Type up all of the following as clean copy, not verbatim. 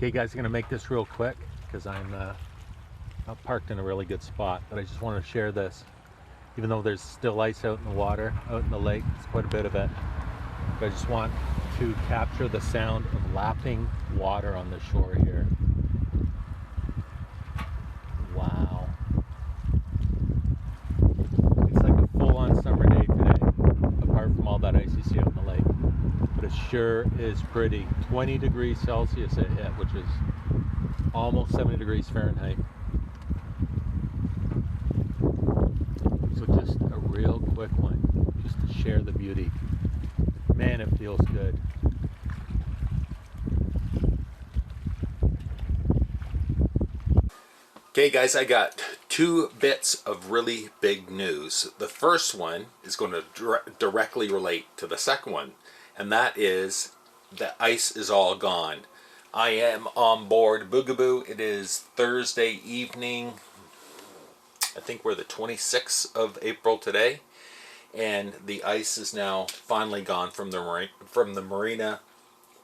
Okay guys, I'm gonna make this real quick because I'm not parked in a really good spot, but I just want to share this. Even though there's still ice out in the water, out in the lake, it's quite a bit of it. But I just want to capture the sound of lapping water on the shore here. Wow. It's like a full-on summer day today, apart from all that ice you see out in the lake. But it sure is pretty. 20 degrees Celsius it hit, which is almost 70 degrees Fahrenheit. So just a real quick one, just to share the beauty. Man, it feels good. Okay guys, I got two bits of really big news. The first one is going to directly relate to the second one, and that is the ice is all gone. I am on board Boogaboo. It is Thursday evening. I think we're the 26th of April today, and the ice is now finally gone from the marina.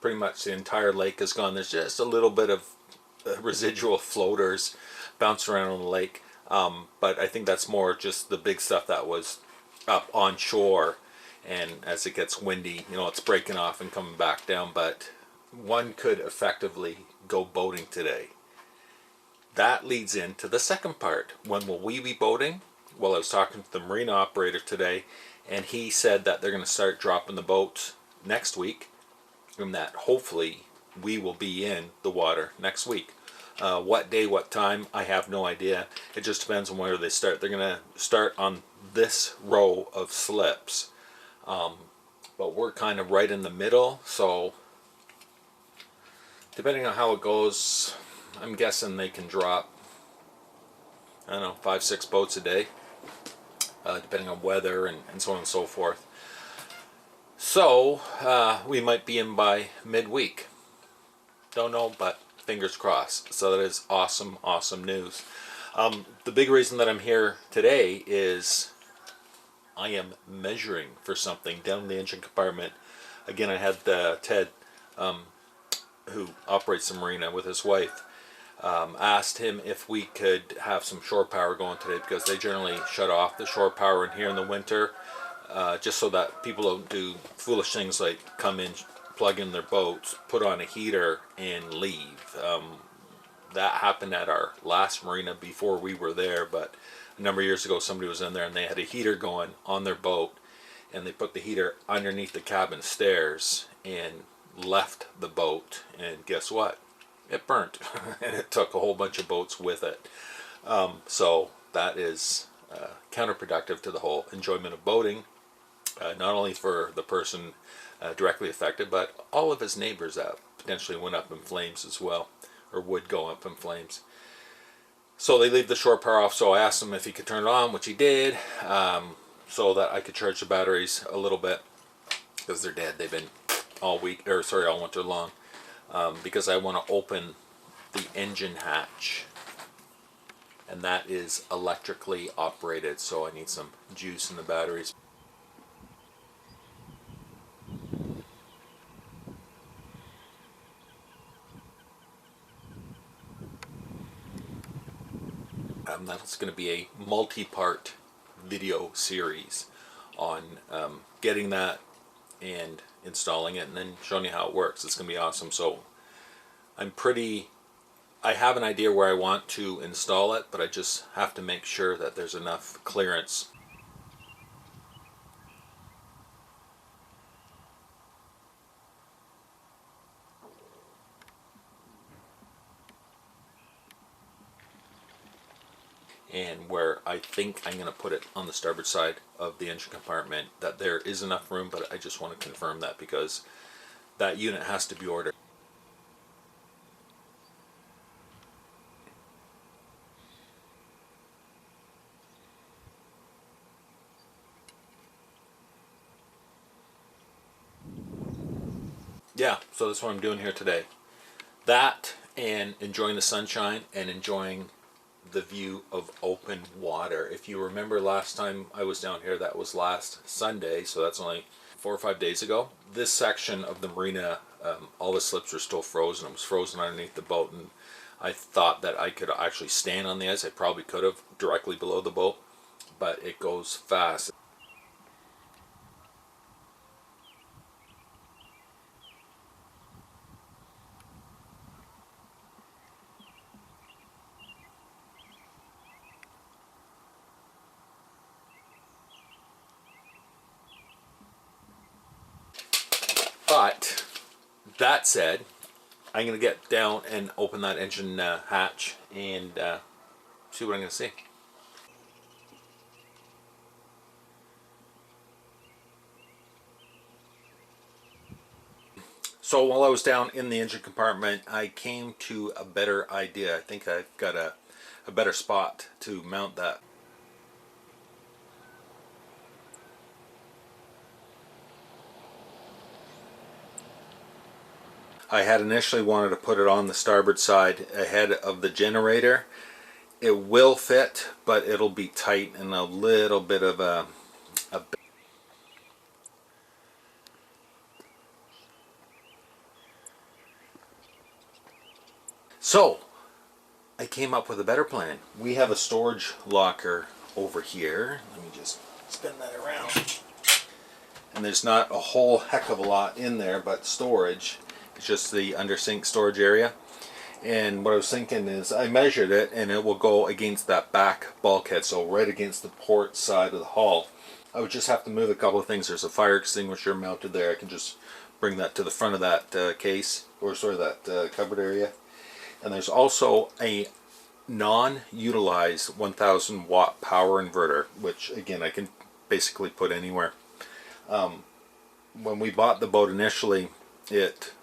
Pretty much the entire lake is gone. There's just a little bit of residual floaters bouncing around on the lake, but I think that's more just the big stuff that was up on shore, and as it gets windy, you know, it's breaking off and coming back down. But one could effectively go boating today. That leads into the second part. When will we be boating? Well, I was talking to the marina operator today, and he said that they're going to start dropping the boats next week, and that hopefully we will be in the water next week. What day, what time, I have no idea. It just depends on where they start. They're going to start on this row of slips, but we're kind of right in the middle, so depending on how it goes, I'm guessing they can drop, I don't know, 5-6 boats a day, depending on weather and so on and so forth. So we might be in by midweek. Don't know, but fingers crossed. So that is awesome, awesome news. The big reason that I'm here today is I am measuring for something down in the engine compartment. Again, I had Ted, who operates the marina, with his wife, asked him if we could have some shore power going today, because they generally shut off the shore power in here in the winter, just so that people don't do foolish things like come in, plug in their boats, put on a heater, and leave. That happened at our last marina before we were there, but a number of years ago somebody was in there and they had a heater going on their boat, and they put the heater underneath the cabin stairs and left the boat, and guess what? It burnt. And it took a whole bunch of boats with it. So that is counterproductive to the whole enjoyment of boating, not only for the person directly affected, but all of his neighbors that potentially went up in flames as well, or would go up in flames. So they leave the shore power off, so I asked him if he could turn it on, which he did, so that I could charge the batteries a little bit, because they're dead. They've been all winter long, because I want to open the engine hatch, and that is electrically operated, so I need some juice in the batteries. That's going to be a multi-part video series on getting that and installing it, and then showing you how it works. It's going to be awesome. So I have an idea where I want to install it, but I just have to make sure that there's enough clearance. And where I think I'm going to put it on the starboard side of the engine compartment, that there is enough room, but I just want to confirm that, because that unit has to be ordered. Yeah, so that's what I'm doing here today. That, and enjoying the sunshine, and enjoying the view of open water. If you remember last time I was down here, that was last Sunday, so that's only 4 or 5 days ago. This section of the marina all the slips were still frozen. It was frozen underneath the boat, and I thought that I could actually stand on the ice. I probably could have directly below the boat, but it goes fast. But that said, I'm going to get down and open that engine hatch and see what I'm going to see. So while I was down in the engine compartment, I came to a better idea. I think I've got a better spot to mount that. I had initially wanted to put it on the starboard side ahead of the generator. It will fit, but it'll be tight and a little bit of a So I came up with a better plan. We have a storage locker over here. Let me just spin that around. And there's not a whole heck of a lot in there, but storage. It's just the undersink storage area. And what I was thinking is I measured it, and it will go against that back bulkhead, so right against the port side of the hull. I would just have to move a couple of things. There's a fire extinguisher mounted there. I can just bring that to the front of that case, or sort of that cupboard area. And there's also a non-utilized 1000 watt power inverter, which again I can basically put anywhere. When we bought the boat initially, it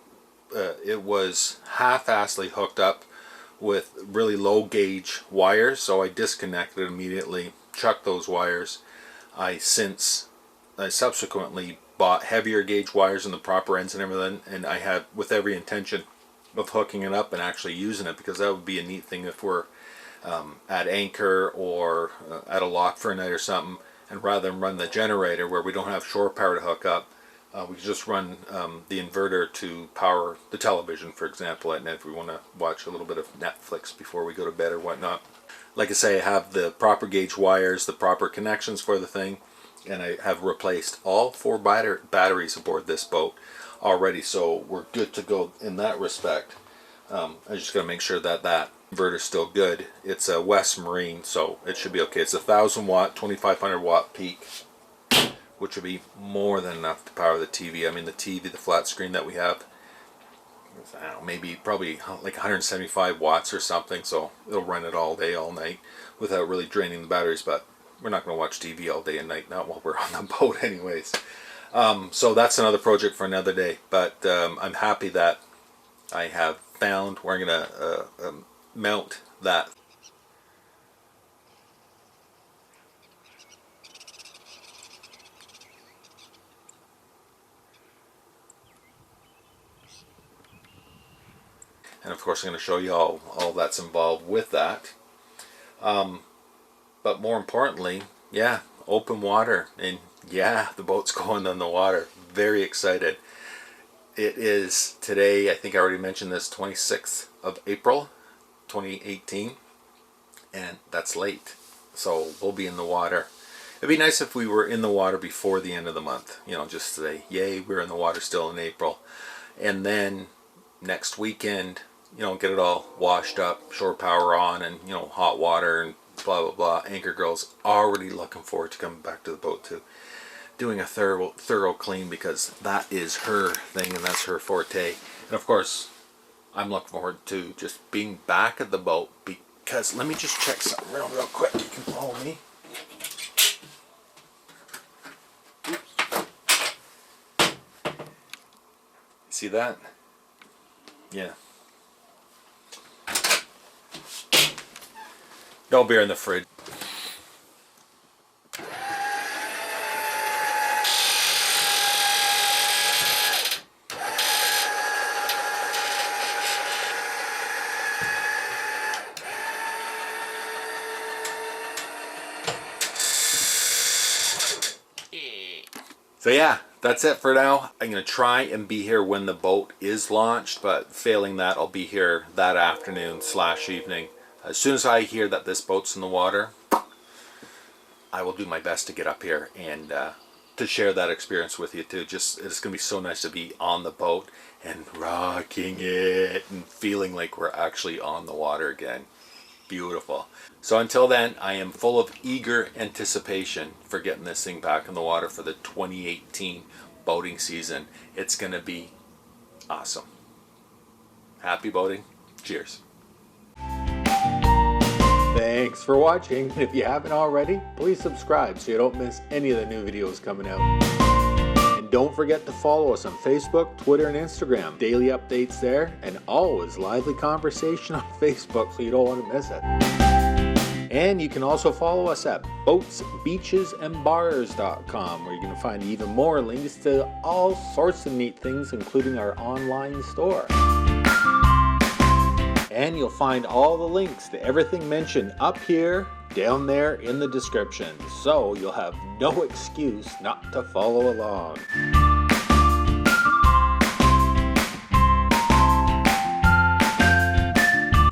was half-assedly hooked up with really low gauge wires, so I disconnected it immediately, chucked those wires. I subsequently bought heavier gauge wires and the proper ends and everything, and I had with every intention of hooking it up and actually using it, because that would be a neat thing if we're at anchor or at a lock for a night or something, and rather than run the generator where we don't have shore power to hook up, we can just run the inverter to power the television, for example, at night if we want to watch a little bit of Netflix before we go to bed or whatnot. Like I say, I have the proper gauge wires, the proper connections for the thing, and I have replaced all 4 batteries aboard this boat already, so we're good to go in that respect. I just got to make sure that that inverter is still good. It's a West Marine, so it should be okay. It's a 1000 watt, 2500 watt peak, which would be more than enough to power the TV. I mean, the TV, the flat screen that we have, I don't know, maybe probably like 175 watts or something, so it'll run it all day, all night without really draining the batteries. But we're not going to watch TV all day and night, not while we're on the boat anyways. So that's another project for another day, but I'm happy that I have found where I'm going to mount that. And of course I'm going to show you all that's involved with that. But more importantly, yeah, open water, and yeah, the boat's going on the water. Very excited. It is today, I think I already mentioned this, 26th of April 2018, and that's late, so we'll be in the water. It'd be nice if we were in the water before the end of the month, you know, just to say, yay, we're in the water still in April. And then next weekend, you know, get it all washed up, shore power on, and, you know, hot water and blah blah blah. Anchor Girl's already looking forward to coming back to the boat too, doing a thorough clean, because that is her thing and that's her forte. And of course I'm looking forward to just being back at the boat, because let me just check something real quick. You can follow me. See that? Yeah. No beer in the fridge. So yeah, That's it for now. I'm going to try and be here when the boat is launched, but failing that, I'll be here that afternoon/evening. As soon as I hear that this boat's in the water, I will do my best to get up here and to share that experience with you too. Just, it's going to be so nice to be on the boat and rocking it and feeling like we're actually on the water again. Beautiful. So until then, I am full of eager anticipation for getting this thing back in the water for the 2018 boating season. It's going to be awesome. Happy boating. Cheers. Thanks for watching. If you haven't already, please subscribe so you don't miss any of the new videos coming out. And don't forget to follow us on Facebook, Twitter, and Instagram. Daily updates there, and always lively conversation on Facebook, so you don't want to miss it. And you can also follow us at boatsbeachesandbars.com, where you can find even more links to all sorts of neat things, including our online store. And you'll find all the links to everything mentioned up here, down there in the description, so you'll have no excuse not to follow along.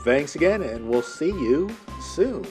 Thanks again, and we'll see you soon.